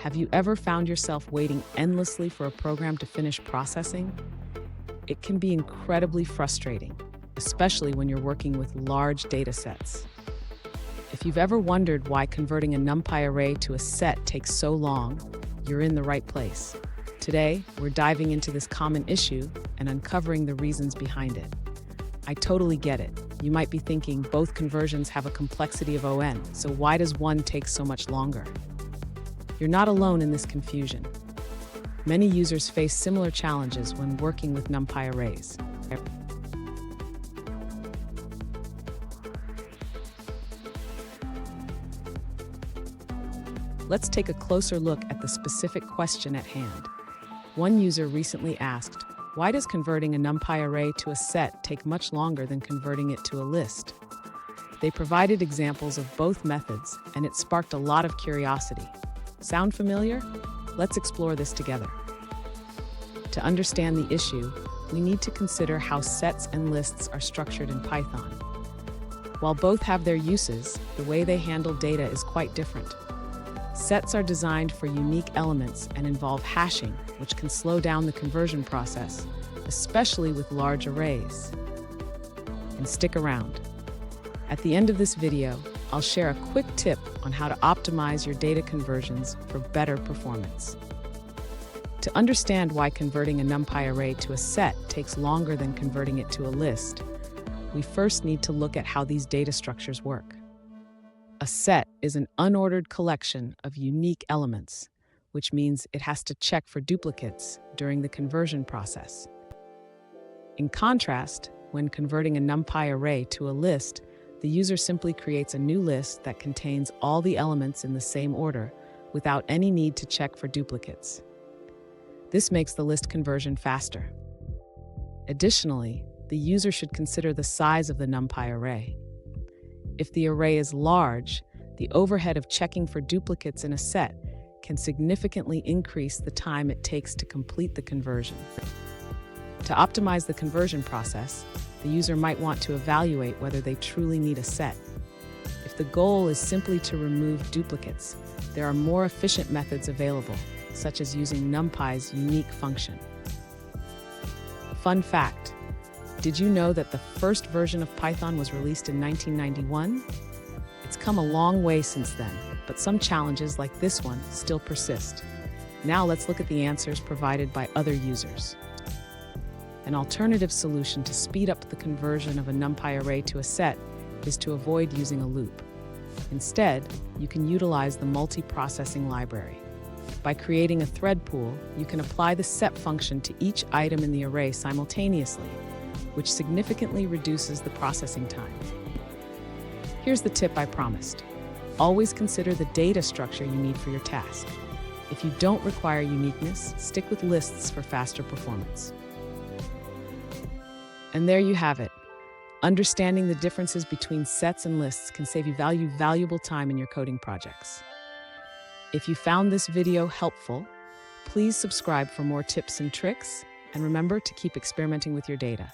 Have you ever found yourself waiting endlessly for a program to finish processing? It can be incredibly frustrating, especially when you're working with large data sets. If you've ever wondered why converting a NumPy array to a set takes so long, you're in the right place. Today, we're diving into this common issue and uncovering the reasons behind it. I totally get it. You might be thinking both conversions have a complexity of O(n), so why does one take so much longer? You're not alone in this confusion. Many users face similar challenges when working with NumPy arrays. Let's take a closer look at the specific question at hand. One user recently asked, why does converting a NumPy array to a set take much longer than converting it to a list? They provided examples of both methods, and it sparked a lot of curiosity. Sound familiar? Let's explore this together. To understand the issue, we need to consider how sets and lists are structured in Python. While both have their uses, the way they handle data is quite different. Sets are designed for unique elements and involve hashing, which can slow down the conversion process, especially with large arrays. And stick around. At the end of this video, I'll share a quick tip on how to optimize your data conversions for better performance. To understand why converting a NumPy array to a set takes longer than converting it to a list, we first need to look at how these data structures work. A set is an unordered collection of unique elements, which means it has to check for duplicates during the conversion process. In contrast, when converting a NumPy array to a list, the user simply creates a new list that contains all the elements in the same order without any need to check for duplicates. This makes the list conversion faster. Additionally, the user should consider the size of the NumPy array. If the array is large, the overhead of checking for duplicates in a set can significantly increase the time it takes to complete the conversion. To optimize the conversion process, the user might want to evaluate whether they truly need a set. If the goal is simply to remove duplicates, there are more efficient methods available, such as using NumPy's unique function. Fun fact: did you know that the first version of Python was released in 1991? It's come a long way since then, but some challenges like this one still persist. Now let's look at the answers provided by other users. An alternative solution to speed up the conversion of a NumPy array to a set is to avoid using a loop. Instead, you can utilize the multi-processing library. By creating a thread pool, you can apply the set function to each item in the array simultaneously, which significantly reduces the processing time. Here's the tip I promised. Always consider the data structure you need for your task. If you don't require uniqueness, stick with lists for faster performance. And there you have it. Understanding the differences between sets and lists can save you valuable time in your coding projects. If you found this video helpful, please subscribe for more tips and tricks, and remember to keep experimenting with your data.